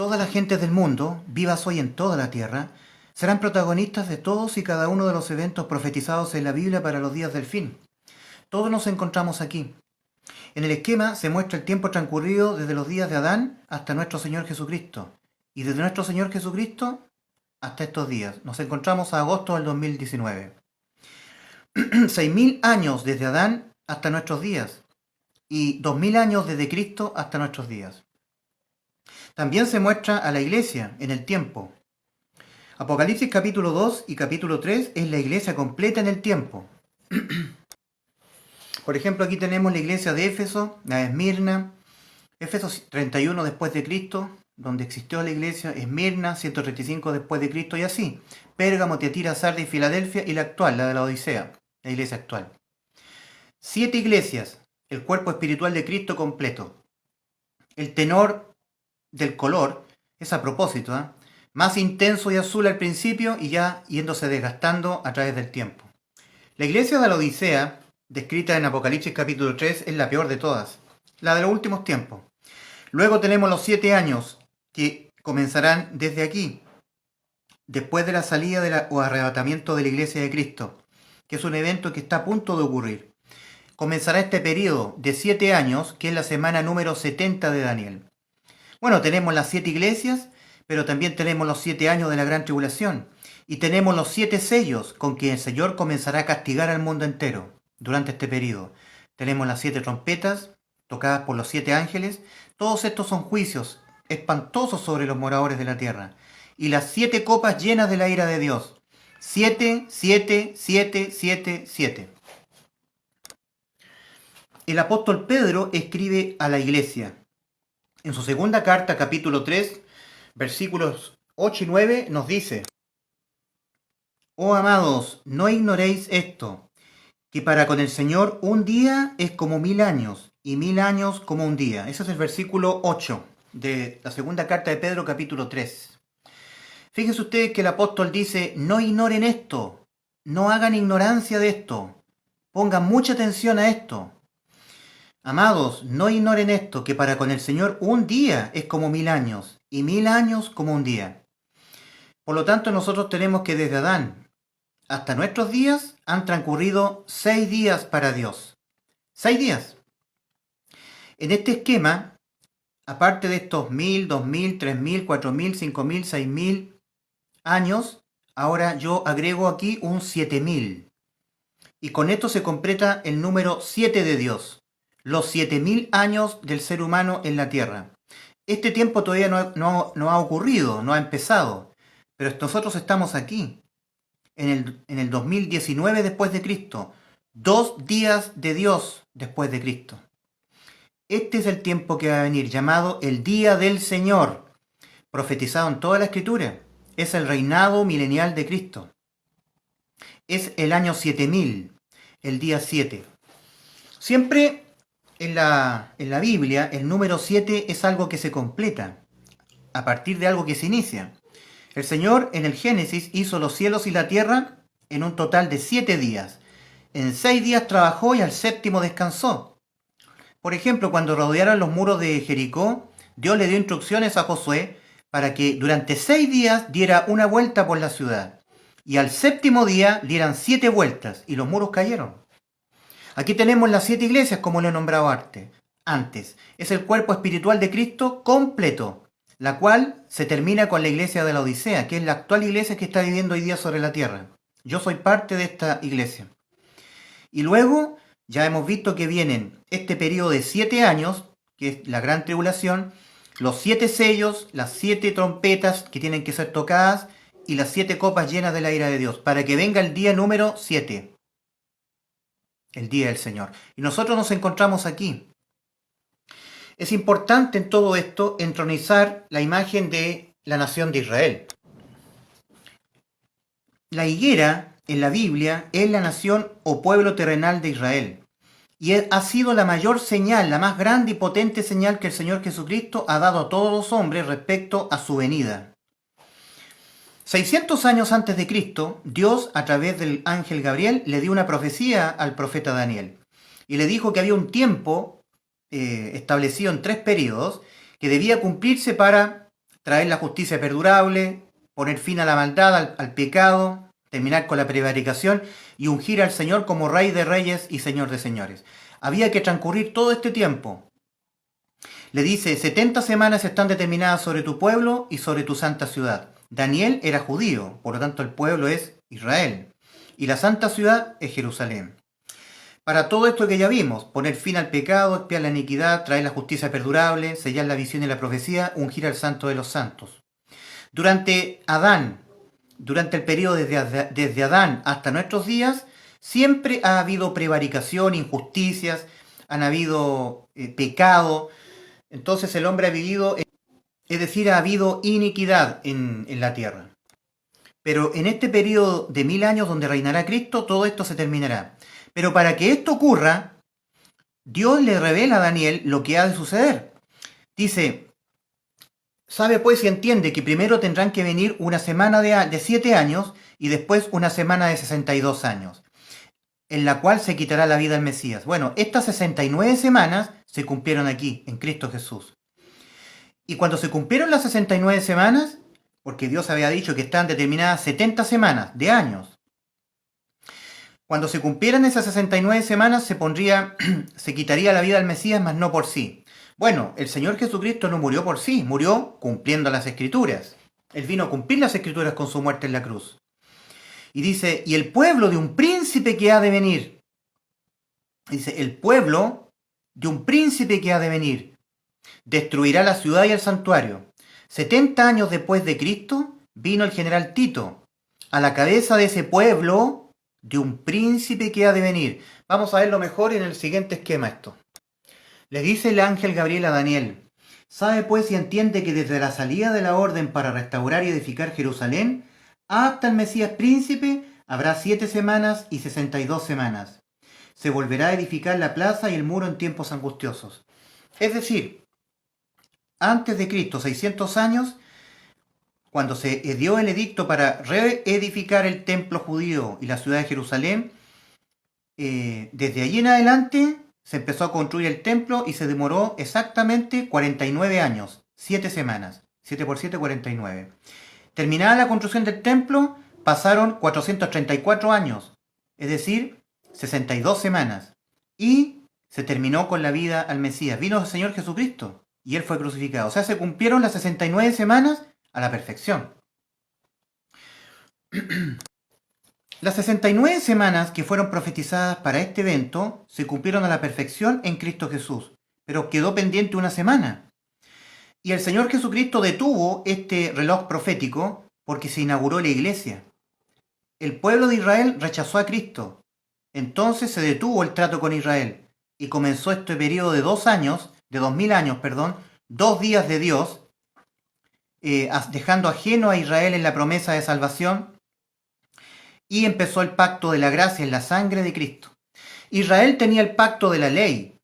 Todas las gentes del mundo, vivas hoy en toda la tierra, serán protagonistas de todos y cada uno de los eventos profetizados en la Biblia para los días del fin. Todos nos encontramos aquí. En el esquema se muestra el tiempo transcurrido desde los días de Adán hasta nuestro Señor Jesucristo. Y desde nuestro Señor Jesucristo hasta estos días. Nos encontramos a agosto del 2019. 6.000 años desde Adán hasta nuestros días. Y 2.000 años desde Cristo hasta nuestros días. También se muestra a la iglesia en el tiempo. Apocalipsis capítulo 2 y capítulo 3 es la iglesia completa en el tiempo. Por ejemplo, aquí tenemos la iglesia de Éfeso, la de Esmirna, Éfeso 31 después de Cristo, donde existió la iglesia, Esmirna 135 después de Cristo y así. Pérgamo, Tiatira, Sardis, Filadelfia y la actual, la de la Odisea, la iglesia actual. 7 iglesias, el cuerpo espiritual de Cristo completo. El tenor del color es a propósito, más intenso y azul al principio y ya yéndose desgastando a través del tiempo. La iglesia de la Odisea, descrita en Apocalipsis capítulo 3, es la peor de todas, la de los últimos tiempos. Luego tenemos los 7 años que comenzarán desde aquí, después de la salida o arrebatamiento de la iglesia de Cristo, que es un evento que está a punto de ocurrir. Comenzará este periodo de 7 años, que es la semana número 70 de Daniel. Bueno, tenemos las 7 iglesias, pero también tenemos los 7 años de la gran tribulación. Y tenemos los 7 sellos con que el Señor comenzará a castigar al mundo entero durante este periodo. Tenemos las 7 trompetas tocadas por los 7 ángeles. Todos estos son juicios espantosos sobre los moradores de la tierra. Y las 7 copas llenas de la ira de Dios. 7, 7, 7, 7, 7. El apóstol Pedro escribe a la iglesia. En su segunda carta, capítulo 3, versículos 8 y 9, nos dice: Oh amados, no ignoréis esto, que para con el Señor un día es como 1000 años, y 1000 años como un día. Ese es el versículo 8 de la segunda carta de Pedro, capítulo 3. Fíjense ustedes que el apóstol dice: no ignoren esto, no hagan ignorancia de esto, pongan mucha atención a esto. Amados, no ignoren esto, que para con el Señor un día es como 1000 años, y 1000 años como un día. Por lo tanto, nosotros tenemos que desde Adán hasta nuestros días han transcurrido 6 días para Dios. 6 días. En este esquema, aparte de estos 1000, 2000, 3000, 4000, 5000, 6000 años, ahora yo agrego aquí un 7000. Y con esto se completa el número 7 de Dios. Los 7000 años del ser humano en la tierra. Este tiempo todavía no ha ocurrido, no ha empezado, pero nosotros estamos aquí, en el 2019 después de Cristo, 2 días de Dios después de Cristo. Este es el tiempo que va a venir, llamado el Día del Señor, profetizado en toda la Escritura. Es el reinado milenial de Cristo. Es el año 7000, el día 7. Siempre en la Biblia, el número 7 es algo que se completa, a partir de algo que se inicia. El Señor en el Génesis hizo los cielos y la tierra en un total de 7 días. En 6 días trabajó y al séptimo descansó. Por ejemplo, cuando rodearon los muros de Jericó, Dios le dio instrucciones a Josué para que durante 6 días diera una vuelta por la ciudad. Y al séptimo día dieran 7 vueltas y los muros cayeron. Aquí tenemos las 7 iglesias, como lo he nombrado antes. Es el cuerpo espiritual de Cristo completo, la cual se termina con la iglesia de la Odisea, que es la actual iglesia que está viviendo hoy día sobre la tierra. Yo soy parte de esta iglesia. Y luego ya hemos visto que vienen este periodo de 7 años, que es la gran tribulación, los 7 sellos, las 7 trompetas que tienen que ser tocadas y las 7 copas llenas de la ira de Dios, para que venga el día número 7. El día del Señor. Y nosotros nos encontramos aquí. Es importante en todo esto entronizar la imagen de la nación de Israel. La higuera en la Biblia es la nación o pueblo terrenal de Israel. Y ha sido la mayor señal, la más grande y potente señal que el Señor Jesucristo ha dado a todos los hombres respecto a su venida. 600 años antes de Cristo, Dios, a través del ángel Gabriel, le dio una profecía al profeta Daniel. Y le dijo que había un tiempo establecido en 3 periodos que debía cumplirse para traer la justicia perdurable, poner fin a la maldad, al pecado, terminar con la prevaricación y ungir al Señor como Rey de Reyes y Señor de Señores. Había que transcurrir todo este tiempo. Le dice, 70 semanas están determinadas sobre tu pueblo y sobre tu santa ciudad. Daniel era judío, por lo tanto el pueblo es Israel. Y la santa ciudad es Jerusalén. Para todo esto que ya vimos, poner fin al pecado, expiar la iniquidad, traer la justicia perdurable, sellar la visión y la profecía, ungir al santo de los santos. Durante el periodo desde Adán hasta nuestros días, siempre ha habido prevaricación, injusticias, han habido pecado. Entonces el hombre ha vivido, es decir, ha habido iniquidad en la tierra. Pero en este periodo de 1000 años donde reinará Cristo, todo esto se terminará. Pero para que esto ocurra, Dios le revela a Daniel lo que ha de suceder. Dice, sabe pues y entiende que primero tendrán que venir una semana de 7 años y después una semana de 62 años, en la cual se quitará la vida al Mesías. Bueno, estas 69 semanas se cumplieron aquí, en Cristo Jesús. Y cuando se cumplieron las 69 semanas, porque Dios había dicho que estaban determinadas 70 semanas de años, cuando se cumplieran esas 69 semanas se quitaría la vida al Mesías, mas no por sí. Bueno, el Señor Jesucristo no murió por sí, murió cumpliendo las Escrituras. Él vino a cumplir las Escrituras con su muerte en la cruz. Y dice, y el pueblo de un príncipe que ha de venir. Dice, el pueblo de un príncipe que ha de venir destruirá la ciudad y el santuario. 70 años después de Cristo vino el general Tito a la cabeza de ese pueblo de un príncipe que ha de venir. Vamos a verlo mejor en el siguiente esquema esto. Le dice el ángel Gabriel a Daniel, sabe pues y entiende que desde la salida de la orden para restaurar y edificar Jerusalén hasta el Mesías príncipe habrá 7 semanas y 62 semanas. Se volverá a edificar la plaza y el muro en tiempos angustiosos. Es decir, antes de Cristo, 600 años, cuando se dio el edicto para reedificar el templo judío y la ciudad de Jerusalén, desde allí en adelante se empezó a construir el templo y se demoró exactamente 49 años, 7 semanas, 7 por 7, 49. Terminada la construcción del templo, pasaron 434 años, es decir, 62 semanas, y se terminó con la vida al Mesías. Vino el Señor Jesucristo y Él fue crucificado. O sea, se cumplieron las 69 semanas a la perfección. Las 69 semanas que fueron profetizadas para este evento se cumplieron a la perfección en Cristo Jesús, pero quedó pendiente una semana. Y el Señor Jesucristo detuvo este reloj profético porque se inauguró la iglesia. El pueblo de Israel rechazó a Cristo. Entonces se detuvo el trato con Israel y comenzó este periodo de 2000 años, 2 días de Dios, dejando ajeno a Israel en la promesa de salvación, y empezó el pacto de la gracia en la sangre de Cristo. Israel tenía el pacto de la ley,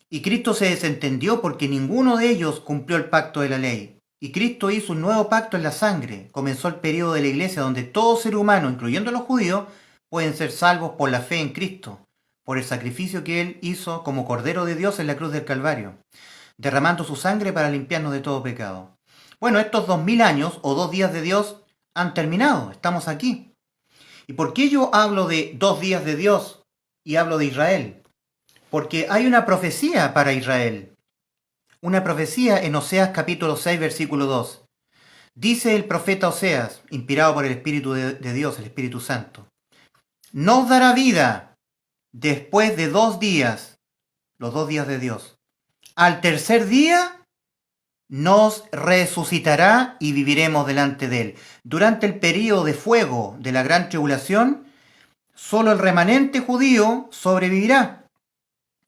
y Cristo se desentendió porque ninguno de ellos cumplió el pacto de la ley. Y Cristo hizo un nuevo pacto en la sangre. Comenzó el periodo de la iglesia donde todo ser humano, incluyendo los judíos, pueden ser salvos por la fe en Cristo, por el sacrificio que Él hizo como Cordero de Dios en la cruz del Calvario, derramando su sangre para limpiarnos de todo pecado. Bueno, estos 2000 años o 2 días de Dios han terminado, estamos aquí. ¿Y por qué yo hablo de 2 días de Dios y hablo de Israel? Porque hay una profecía para Israel. Una profecía en Oseas capítulo 6, versículo 2. Dice el profeta Oseas, inspirado por el Espíritu de Dios, el Espíritu Santo, nos dará vida después de 2 días, los 2 días de Dios. Al tercer día nos resucitará y viviremos delante de Él. Durante el período de fuego de la gran tribulación, solo el remanente judío sobrevivirá,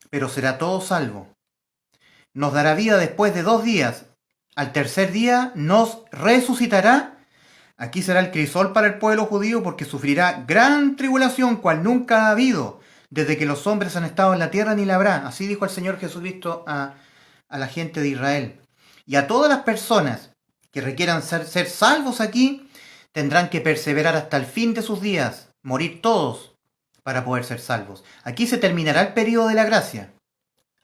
pero será todo salvo. Nos dará vida después de 2 días. Al tercer día nos resucitará. Aquí será el crisol para el pueblo judío porque sufrirá gran tribulación, cual nunca ha habido, desde que los hombres han estado en la tierra ni la habrá. Así dijo el Señor Jesucristo a la gente de Israel. Y a todas las personas que requieran ser salvos aquí, tendrán que perseverar hasta el fin de sus días, morir todos para poder ser salvos. Aquí se terminará el periodo de la gracia.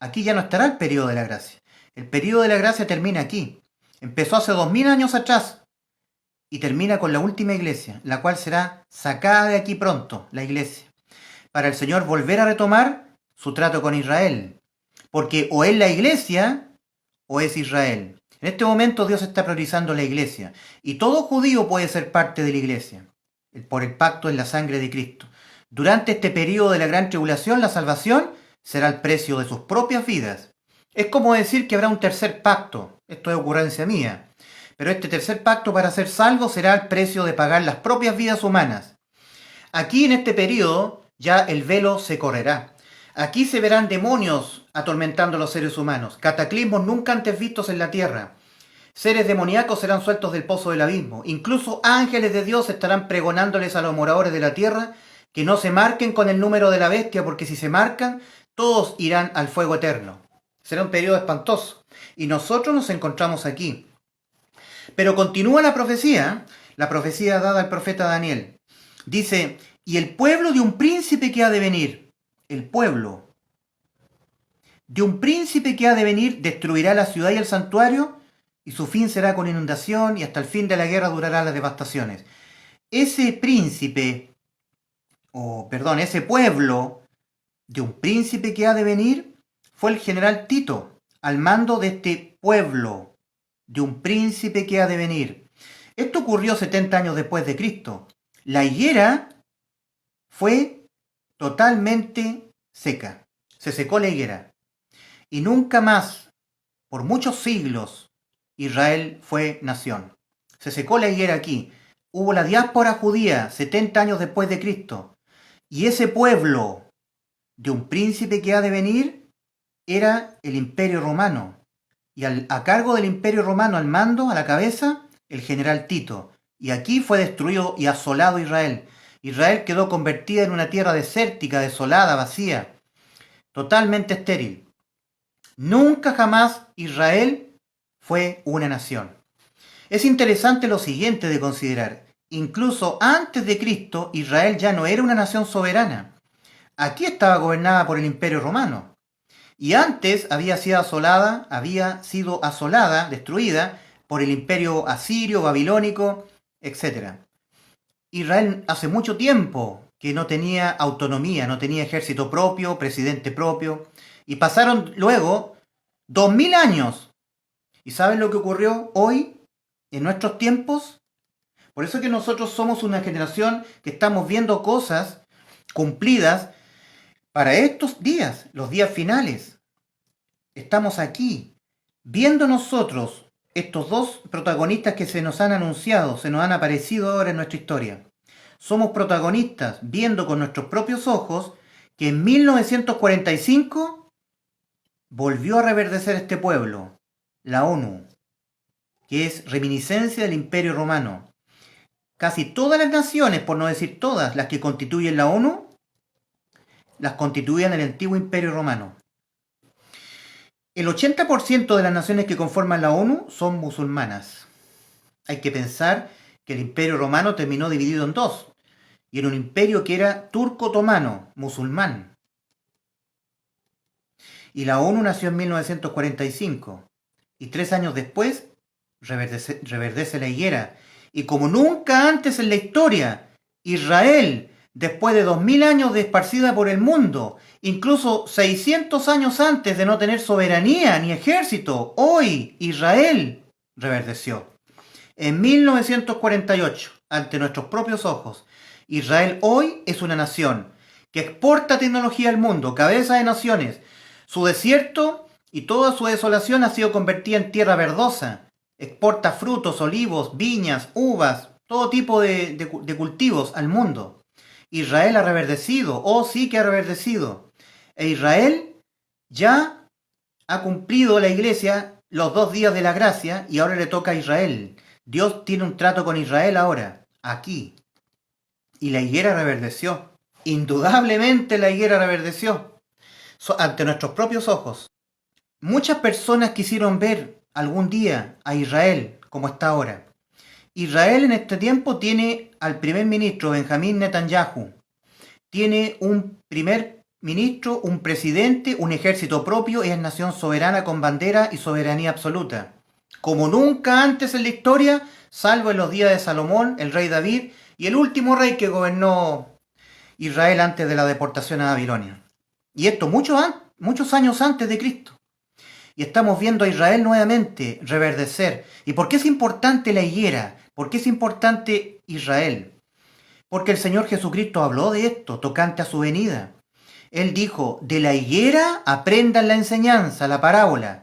Aquí ya no estará el periodo de la gracia. El periodo de la gracia termina aquí. Empezó hace 2000 años atrás y termina con la última iglesia, la cual será sacada de aquí pronto, la iglesia, para el Señor volver a retomar su trato con Israel. Porque o es la iglesia o es Israel. En este momento Dios está priorizando la iglesia y todo judío puede ser parte de la iglesia por el pacto en la sangre de Cristo. Durante este periodo de la gran tribulación, la salvación será el precio de sus propias vidas. Es como decir que habrá un tercer pacto. Esto es ocurrencia mía. Pero este tercer pacto para ser salvo será el precio de pagar las propias vidas humanas. Aquí en este periodo ya el velo se correrá. Aquí se verán demonios atormentando a los seres humanos, cataclismos nunca antes vistos en la tierra. Seres demoníacos serán sueltos del pozo del abismo. Incluso ángeles de Dios estarán pregonándoles a los moradores de la tierra que no se marquen con el número de la bestia, porque si se marcan, todos irán al fuego eterno. Será un periodo espantoso. Y nosotros nos encontramos aquí. Pero continúa la profecía dada al profeta Daniel. Dice, y el pueblo de un príncipe que ha de venir, el pueblo de un príncipe que ha de venir destruirá la ciudad y el santuario, y su fin será con inundación, y hasta el fin de la guerra durará las devastaciones. Ese pueblo de un príncipe que ha de venir fue el general Tito, al mando de este pueblo de un príncipe que ha de venir. Esto ocurrió 70 años después de Cristo. La higuera fue totalmente seca. Se secó la higuera. Y nunca más, por muchos siglos, Israel fue nación. Se secó la higuera aquí. Hubo la diáspora judía 70 años después de Cristo. Y ese pueblo de un príncipe que ha de venir era el Imperio Romano. Y a cargo del Imperio Romano, al mando, a la cabeza, el general Tito. Y aquí fue destruido y asolado Israel. Israel quedó convertida en una tierra desértica, desolada, vacía, totalmente estéril. Nunca jamás Israel fue una nación. Es interesante lo siguiente de considerar. Incluso antes de Cristo, Israel ya no era una nación soberana. Aquí estaba gobernada por el Imperio Romano. Y antes había sido asolada, destruida por el Imperio asirio, babilónico, etc. Israel hace mucho tiempo que no tenía autonomía, no tenía ejército propio, presidente propio. Y pasaron luego 2000 años. ¿Y saben lo que ocurrió hoy, en nuestros tiempos? Por eso que nosotros somos una generación que estamos viendo cosas cumplidas para estos días, los días finales. Estamos aquí, viendo nosotros estos dos protagonistas que se nos han anunciado, se nos han aparecido ahora en nuestra historia. Somos protagonistas viendo con nuestros propios ojos que en 1945 volvió a reverdecer este pueblo, la ONU, que es reminiscencia del Imperio Romano. Casi todas las naciones, por no decir todas, las que constituyen la ONU, las constituían el antiguo Imperio Romano. El 80% de las naciones que conforman la ONU son musulmanas. Hay que pensar que el Imperio Romano terminó dividido en dos, y en un imperio que era turco-otomano, musulmán. Y la ONU nació en 1945, y 3 años después reverdece la higuera. Y como nunca antes en la historia, Israel, después de 2000 años de esparcida por el mundo, incluso 600 años antes de no tener soberanía ni ejército, hoy Israel reverdeció. En 1948, ante nuestros propios ojos, Israel hoy es una nación que exporta tecnología al mundo, cabeza de naciones. Su desierto y toda su desolación ha sido convertida en tierra verdosa. Exporta frutos, olivos, viñas, uvas, todo tipo de cultivos al mundo. Israel ha reverdecido, oh sí que ha reverdecido. E Israel ya ha cumplido la iglesia los 2 días de la gracia y ahora le toca a Israel. Dios tiene un trato con Israel ahora, aquí. Y la higuera reverdeció. Indudablemente la higuera reverdeció ante nuestros propios ojos. Muchas personas quisieron ver algún día a Israel como está ahora. Israel en este tiempo tiene al primer ministro Benjamín Netanyahu. Tiene un primer ministro, un presidente, un ejército propio y es nación soberana con bandera y soberanía absoluta. como nunca antes en la historia, salvo en los días de Salomón, el rey David, y el último rey que gobernó Israel antes de la deportación a Babilonia. Y esto muchos años antes de Cristo. Y estamos viendo a Israel nuevamente reverdecer. ¿Y por qué es importante la higuera? ¿Por qué es importante Israel? Porque el Señor Jesucristo habló de esto, tocante a su venida. Él dijo, de la higuera aprendan la enseñanza, la parábola.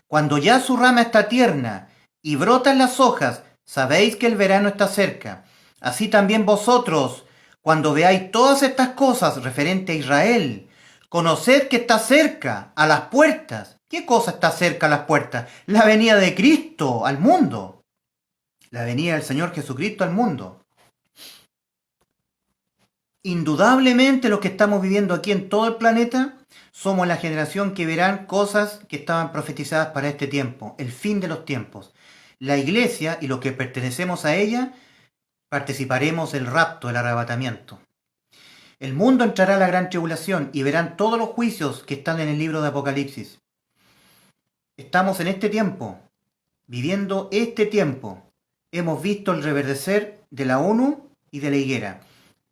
Cuando ya su rama está tierna y brotan las hojas, sabéis que el verano está cerca. Así también vosotros, cuando veáis todas estas cosas referente a Israel, conoced que está cerca, a las puertas. ¿Qué cosa está cerca a las puertas? La venida de Cristo al mundo. La venida del Señor Jesucristo al mundo. Indudablemente los que estamos viviendo aquí en todo el planeta somos la generación que verán cosas que estaban profetizadas para este tiempo, el fin de los tiempos. La iglesia y los que pertenecemos a ella participaremos del rapto, del arrebatamiento. El mundo entrará a la gran tribulación y verán todos los juicios que están en el libro de Apocalipsis. Estamos en este tiempo, viviendo este tiempo. Hemos visto el reverdecer de la ONU y de la higuera.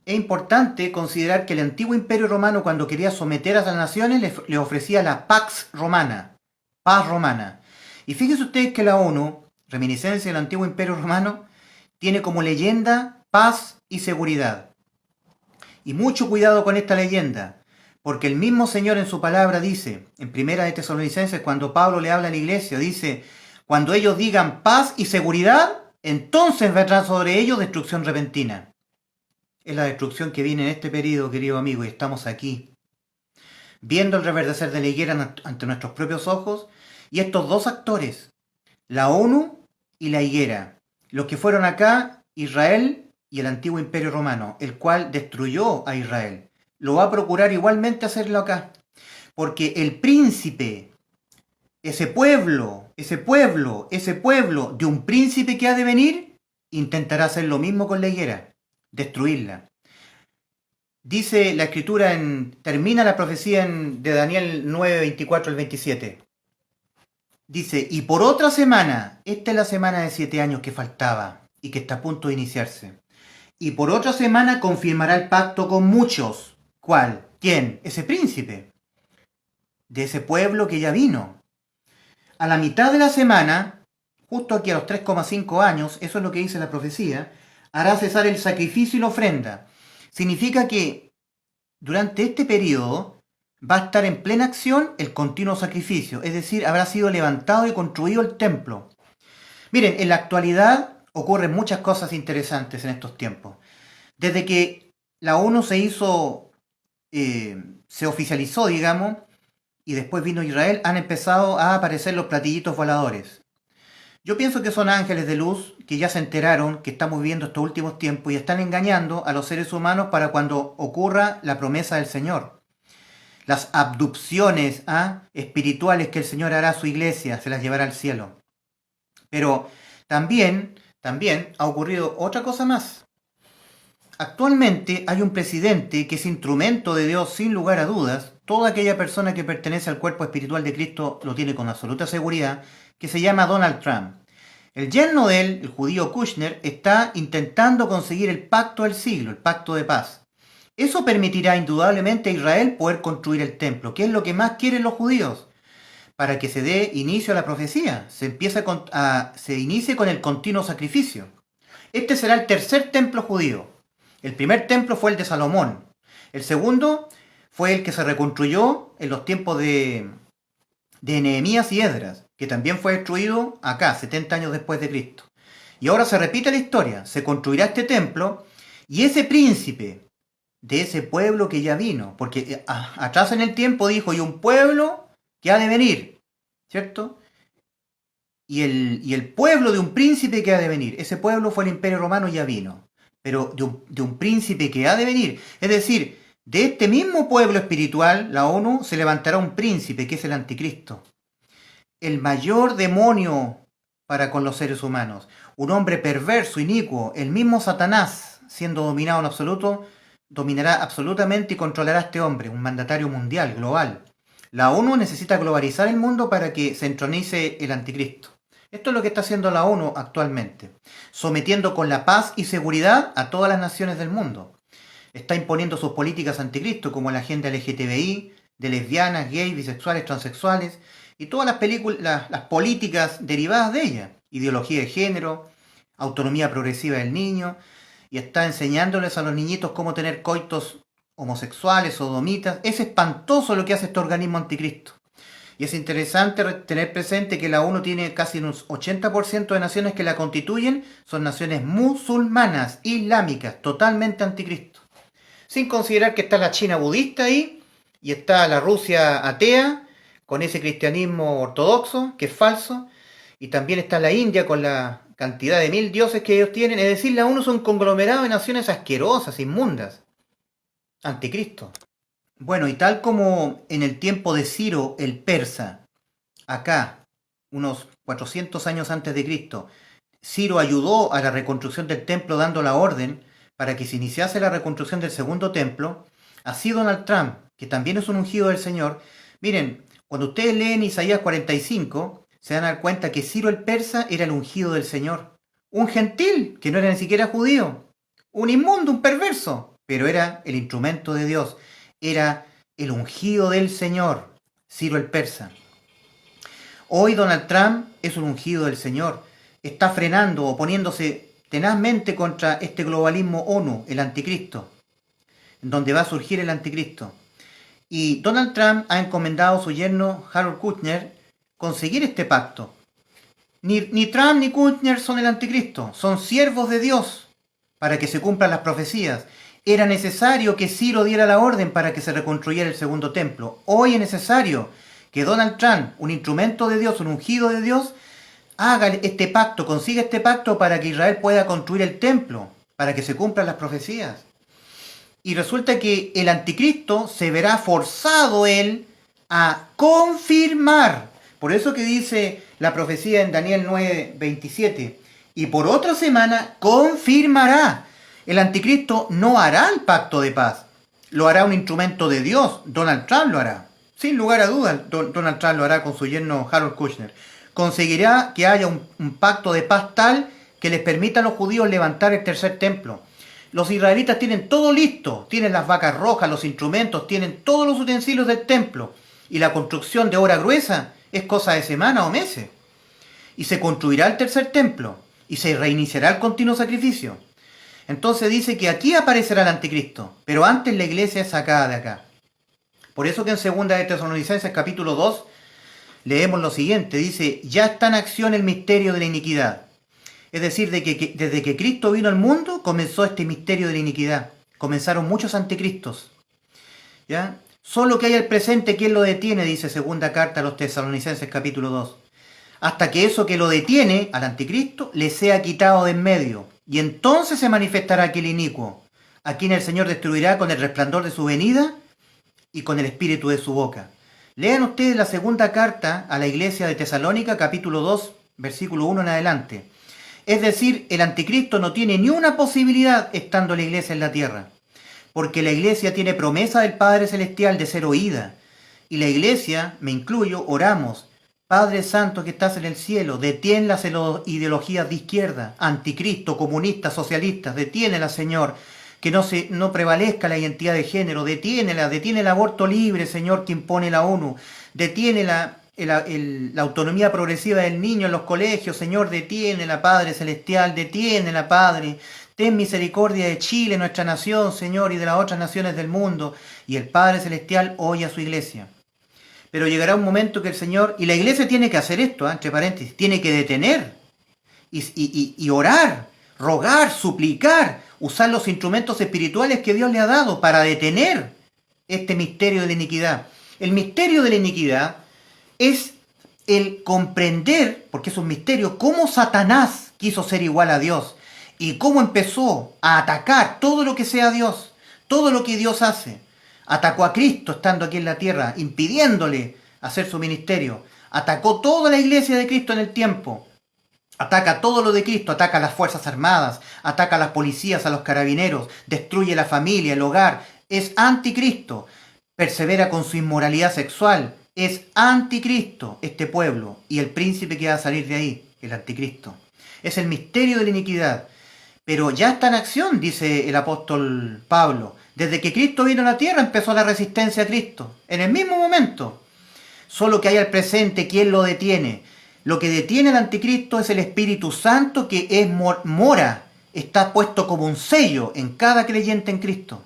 Es importante considerar que el antiguo imperio romano, cuando quería someter a las naciones, le ofrecía la Pax Romana, paz romana. Y fíjense ustedes que la ONU, reminiscencia del antiguo imperio romano, tiene como leyenda paz y seguridad. Y mucho cuidado con esta leyenda, porque el mismo Señor en su palabra dice, en Primera de Tesalonicenses, cuando Pablo le habla a la iglesia, dice, cuando ellos digan paz y seguridad, entonces vendrá sobre ellos destrucción repentina. Es la destrucción que viene en este periodo, querido amigo, y estamos aquí, viendo el reverdecer de la higuera ante nuestros propios ojos, y estos dos actores, la ONU y la higuera, los que fueron acá, Israel y el antiguo imperio romano, el cual destruyó a Israel. Lo va a procurar igualmente hacerlo acá, porque el príncipe, ese pueblo de un príncipe que ha de venir, intentará hacer lo mismo con la higuera, destruirla. Dice la escritura, termina la profecía de Daniel 9, 24 al 27. Dice, y por otra semana, esta es la semana de 7 años que faltaba y que está a punto de iniciarse. Y por otra semana confirmará el pacto con muchos. ¿Cuál? ¿Quién? Ese príncipe. De ese pueblo que ya vino. A la mitad de la semana, justo aquí a los 3,5 años, eso es lo que dice la profecía, hará cesar el sacrificio y la ofrenda. Significa que durante este periodo va a estar en plena acción el continuo sacrificio, es decir, habrá sido levantado y construido el templo. Miren, en la actualidad ocurren muchas cosas interesantes en estos tiempos. Desde que la ONU se oficializó, digamos, y después vino Israel, han empezado a aparecer los platillitos voladores. Yo pienso que son ángeles de luz que ya se enteraron que estamos viviendo estos últimos tiempos y están engañando a los seres humanos para cuando ocurra la promesa del Señor. Las abducciones espirituales que el Señor hará a su iglesia, se las llevará al cielo. Pero también ha ocurrido otra cosa más. Actualmente hay un presidente que es instrumento de Dios sin lugar a dudas. Toda aquella persona que pertenece al cuerpo espiritual de Cristo lo tiene con absoluta seguridad, que se llama Donald Trump. El yerno de él, el judío Kushner, está intentando conseguir el pacto del siglo, el pacto de paz. Eso permitirá indudablemente a Israel poder construir el templo, que es lo que más quieren los judíos, para que se dé inicio a la profecía, se inicie con el continuo sacrificio. Este será el tercer templo judío. El primer templo fue el de Salomón. El segundo fue el que se reconstruyó en los tiempos de Nehemías y Esdras, que también fue destruido acá, 70 años después de Cristo. Y ahora se repite la historia, se construirá este templo y ese príncipe de ese pueblo que ya vino, porque atrás en el tiempo dijo, y un pueblo que ha de venir, ¿cierto? Y el pueblo de un príncipe que ha de venir, ese pueblo fue el Imperio Romano y ya vino, pero de un príncipe que ha de venir, es decir, de este mismo pueblo espiritual, la ONU, se levantará un príncipe que es el anticristo. El mayor demonio para con los seres humanos. Un hombre perverso, inicuo, el mismo Satanás, siendo dominado en absoluto, dominará absolutamente y controlará a este hombre, un mandatario mundial, global. La ONU necesita globalizar el mundo para que se entronice el anticristo. Esto es lo que está haciendo la ONU actualmente, sometiendo con la paz y seguridad a todas las naciones del mundo. Está imponiendo sus políticas anticristo, como la agenda LGTBI, de lesbianas, gays, bisexuales, transexuales, y todas las políticas derivadas de ella, ideología de género, autonomía progresiva del niño, y está enseñándoles a los niñitos cómo tener coitos homosexuales, sodomitas. Es espantoso lo que hace este organismo anticristo. Y es interesante tener presente que la ONU tiene casi un 80% de naciones que la constituyen, son naciones musulmanas, islámicas, totalmente anticristo. Sin considerar que está la China budista ahí, y está la Rusia atea, con ese cristianismo ortodoxo, que es falso, y también está la India con la cantidad de 1000 dioses que ellos tienen. Es decir, la ONU es un conglomerado de naciones asquerosas, inmundas, anticristo. Bueno, y tal como en el tiempo de Ciro el persa, acá, unos 400 años antes de Cristo, Ciro ayudó a la reconstrucción del templo dando la orden para que se iniciase la reconstrucción del segundo templo, así Donald Trump, que también es un ungido del Señor. Miren, cuando ustedes leen Isaías 45, se dan a dar cuenta que Ciro el persa era el ungido del Señor. Un gentil, que no era ni siquiera judío. Un inmundo, un perverso, pero era el instrumento de Dios. Era el ungido del Señor, Ciro el persa. Hoy Donald Trump es un ungido del Señor. Está frenando, oponiéndose tenazmente contra este globalismo ONU, el anticristo, en donde va a surgir el anticristo. Y Donald Trump ha encomendado a su yerno Harold Kushner conseguir este pacto. Ni Trump ni Kushner son el anticristo, son siervos de Dios para que se cumplan las profecías. Era necesario que Ciro diera la orden para que se reconstruyera el segundo templo. Hoy es necesario que Donald Trump, un instrumento de Dios, un ungido de Dios, haga este pacto, consiga este pacto para que Israel pueda construir el templo, para que se cumplan las profecías. Y resulta que el anticristo se verá forzado él a confirmar. Por eso que dice la profecía en Daniel 9:27, y por otra semana confirmará. El anticristo no hará el pacto de paz, lo hará un instrumento de Dios. Donald Trump lo hará. Sin lugar a dudas, Donald Trump lo hará con su yerno Harold Kushner. Conseguirá que haya un pacto de paz tal que les permita a los judíos levantar el tercer templo. Los israelitas tienen todo listo, tienen las vacas rojas, los instrumentos, tienen todos los utensilios del templo. Y la construcción de obra gruesa es cosa de semanas o meses. Y se construirá el tercer templo y se reiniciará el continuo sacrificio. Entonces dice que aquí aparecerá el anticristo, pero antes la iglesia es sacada de acá. Por eso que en 2 de Tesalonicenses capítulo 2 leemos lo siguiente, dice, ya está en acción el misterio de la iniquidad. Es decir, desde que Cristo vino al mundo comenzó este misterio de la iniquidad. Comenzaron muchos anticristos. ¿Ya? Solo que hay el presente quien lo detiene, dice segunda carta a los Tesalonicenses capítulo 2. Hasta que eso que lo detiene al anticristo le sea quitado de en medio. Y entonces se manifestará aquel inicuo, a quien el Señor destruirá con el resplandor de su venida y con el espíritu de su boca. Lean ustedes la segunda carta a la iglesia de Tesalónica, capítulo 2, versículo 1 en adelante. Es decir, el anticristo no tiene ni una posibilidad estando la iglesia en la tierra, porque la iglesia tiene promesa del Padre Celestial de ser oída. Y la iglesia, me incluyo, oramos, Padre Santo que estás en el cielo, detén las ideologías de izquierda, anticristo, comunistas, socialistas, detiénelas, Señor, que no prevalezca la identidad de género, detiene el aborto libre, Señor, que impone la ONU, detiene la autonomía progresiva del niño en los colegios, Señor, detiénela, Padre Celestial, detiénela, Padre. Ten misericordia de Chile, nuestra nación, Señor, y de las otras naciones del mundo. Y el Padre Celestial oye a su iglesia. Pero llegará un momento que el Señor, y la iglesia tiene que hacer esto, entre paréntesis, tiene que detener y orar, rogar, suplicar, usar los instrumentos espirituales que Dios le ha dado para detener este misterio de la iniquidad. El misterio de la iniquidad es el comprender, porque es un misterio, cómo Satanás quiso ser igual a Dios y cómo empezó a atacar todo lo que sea Dios, todo lo que Dios hace. Atacó a Cristo estando aquí en la tierra, impidiéndole hacer su ministerio. Atacó toda la iglesia de Cristo en el tiempo. Ataca todo lo de Cristo, ataca a las fuerzas armadas, ataca a las policías, a los carabineros, destruye la familia, el hogar. Es anticristo. Persevera con su inmoralidad sexual. Es anticristo este pueblo y el príncipe que va a salir de ahí. el anticristo. Es el misterio de la iniquidad. Pero ya está en acción, dice el apóstol Pablo. Desde que Cristo vino a la tierra empezó la resistencia a Cristo. En el mismo momento. Solo que hay al presente quien lo detiene. Lo que detiene al anticristo es el Espíritu Santo, que es mora. Está puesto como un sello en cada creyente en Cristo.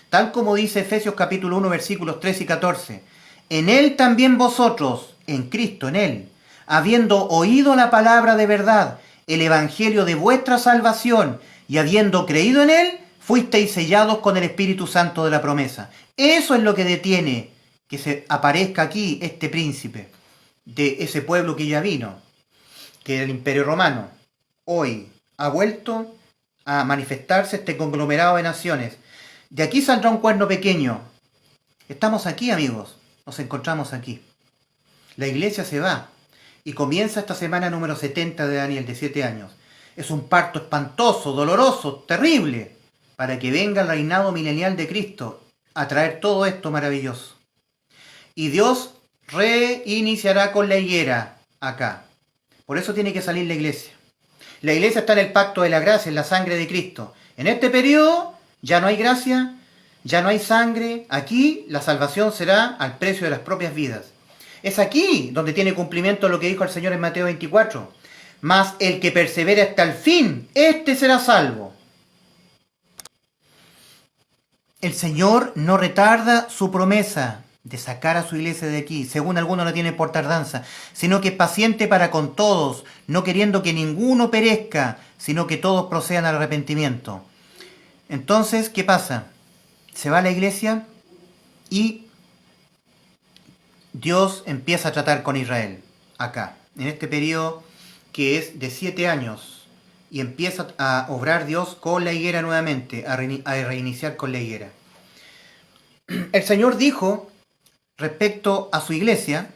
Tal como dice Efesios capítulo 1 versículos 3 y 14. En Él también vosotros, en Cristo, en Él, habiendo oído la palabra de verdad, el evangelio de vuestra salvación, y habiendo creído en Él, fuisteis sellados con el Espíritu Santo de la promesa. Eso es lo que detiene que se aparezca aquí este príncipe de ese pueblo que ya vino, que era el Imperio Romano. Hoy ha vuelto a manifestarse este conglomerado de naciones. De aquí saldrá un cuerno pequeño. Estamos aquí, amigos. Nos encontramos aquí. La iglesia se va y comienza esta semana número 70 de Daniel, de 7 años. Es un parto espantoso, doloroso, terrible, para que venga el reinado milenial de Cristo a traer todo esto maravilloso. Y Dios reiniciará con la higuera acá. Por eso tiene que salir la iglesia. La iglesia está en el pacto de la gracia, en la sangre de Cristo. En este periodo ya no hay gracia, ya no hay sangre. Aquí la salvación será al precio de las propias vidas. Es aquí donde tiene cumplimiento lo que dijo el Señor en Mateo 24. Mas el que persevere hasta el fin, éste será salvo. El Señor no retarda su promesa de sacar a su iglesia de aquí, según algunos la tienen por tardanza, sino que es paciente para con todos, no queriendo que ninguno perezca, sino que todos procedan al arrepentimiento. Entonces, ¿qué pasa? Se va a la iglesia y Dios empieza a tratar con Israel, acá, en este periodo que es de 7 años, y empieza a obrar Dios con la higuera nuevamente, a reiniciar con la higuera. El Señor dijo, respecto a su iglesia,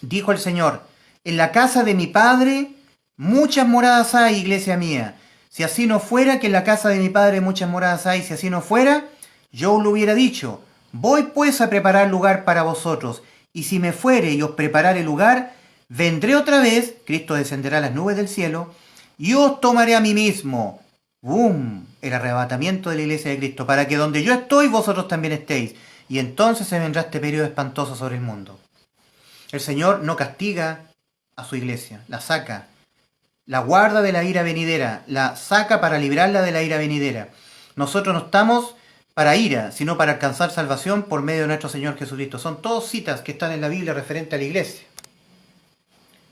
dijo el Señor, en la casa de mi Padre muchas moradas hay, iglesia mía. Si así no fuera, que en la casa de mi Padre muchas moradas hay, si así no fuera, yo os lo hubiera dicho. Voy pues a preparar lugar para vosotros, y si me fuere y os preparare lugar, vendré otra vez, Cristo descenderá a las nubes del cielo, y os tomaré a mí mismo. ¡Bum! El arrebatamiento de la iglesia de Cristo, para que donde yo estoy, vosotros también estéis. Y entonces se vendrá este periodo espantoso sobre el mundo. El Señor no castiga a su iglesia, la saca, la guarda de la ira venidera, la saca para librarla de la ira venidera. Nosotros no estamos para ira, sino para alcanzar salvación por medio de nuestro Señor Jesucristo. Son todas citas que están en la Biblia referente a la iglesia.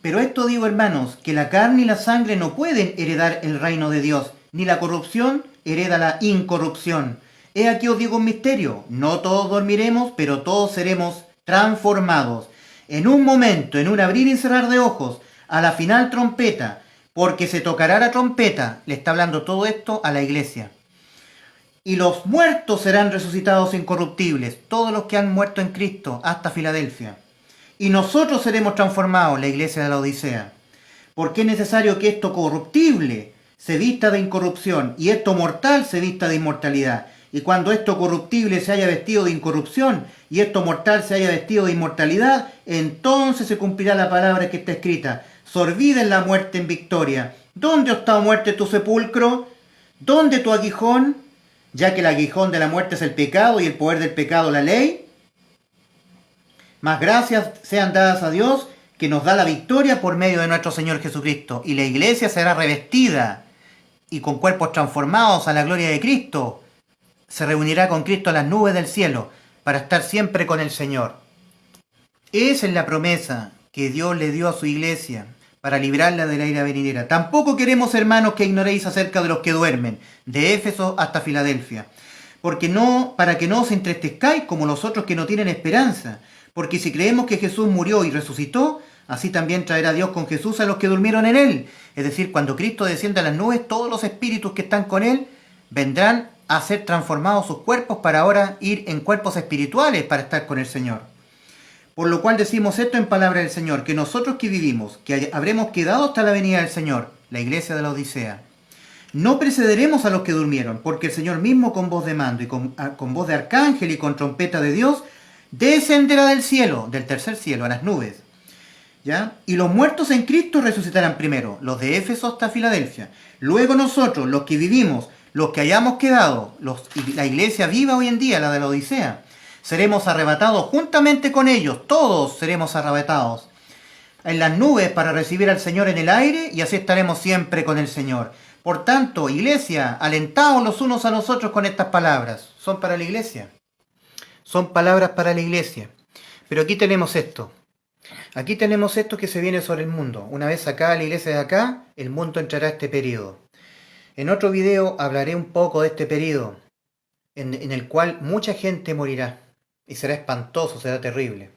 Pero esto digo, hermanos, que la carne y la sangre no pueden heredar el reino de Dios, ni la corrupción hereda la incorrupción. He aquí os digo un misterio, no todos dormiremos, pero todos seremos transformados. En un momento, en un abrir y cerrar de ojos, a la final trompeta, porque se tocará la trompeta, le está hablando todo esto a la iglesia. Y los muertos serán resucitados incorruptibles, todos los que han muerto en Cristo, hasta Filadelfia. Y nosotros seremos transformados, la iglesia de la Odisea. Porque es necesario que esto corruptible se vista de incorrupción, y esto mortal se vista de inmortalidad. Y cuando esto corruptible se haya vestido de incorrupción, y esto mortal se haya vestido de inmortalidad, entonces se cumplirá la palabra que está escrita. Sorbida en la muerte en victoria. ¿Dónde está, muerte, tu sepulcro? ¿Dónde tu aguijón? Ya que el aguijón de la muerte es el pecado, y el poder del pecado la ley. Mas gracias sean dadas a Dios, que nos da la victoria por medio de nuestro Señor Jesucristo. Y la iglesia será revestida, y con cuerpos transformados a la gloria de Cristo, se reunirá con Cristo a las nubes del cielo, para estar siempre con el Señor. Esa es la promesa que Dios le dio a su iglesia, para librarla de la ira venidera. Tampoco queremos, hermanos, que ignoréis acerca de los que duermen, de Éfeso hasta Filadelfia, para que no os entristezcáis como los otros que no tienen esperanza. Porque si creemos que Jesús murió y resucitó, así también traerá Dios con Jesús a los que durmieron en Él. Es decir, cuando Cristo descienda a las nubes, todos los espíritus que están con Él vendrán a ser transformados sus cuerpos para ahora ir en cuerpos espirituales para estar con el Señor. Por lo cual decimos esto en palabra del Señor, que nosotros que vivimos, que habremos quedado hasta la venida del Señor, la iglesia de la Odisea, no precederemos a los que durmieron, porque el Señor mismo con voz de mando y con voz de arcángel y con trompeta de Dios, descenderá del cielo, del tercer cielo, a las nubes. ¿Ya? Y los muertos en Cristo resucitarán primero, los de Éfeso hasta Filadelfia. Luego nosotros, los que vivimos, los que hayamos quedado, la iglesia viva hoy en día, la de la Odisea, seremos arrebatados juntamente con ellos, todos seremos arrebatados en las nubes para recibir al Señor en el aire y así estaremos siempre con el Señor. Por tanto, iglesia, alentaos los unos a los otros con estas palabras. Son para la iglesia. Son palabras para la iglesia. Pero aquí tenemos esto. Aquí tenemos esto que se viene sobre el mundo. Una vez acá, la iglesia de acá, el mundo entrará a este periodo. En otro video hablaré un poco de este periodo, en el cual mucha gente morirá. Y será espantoso, será terrible.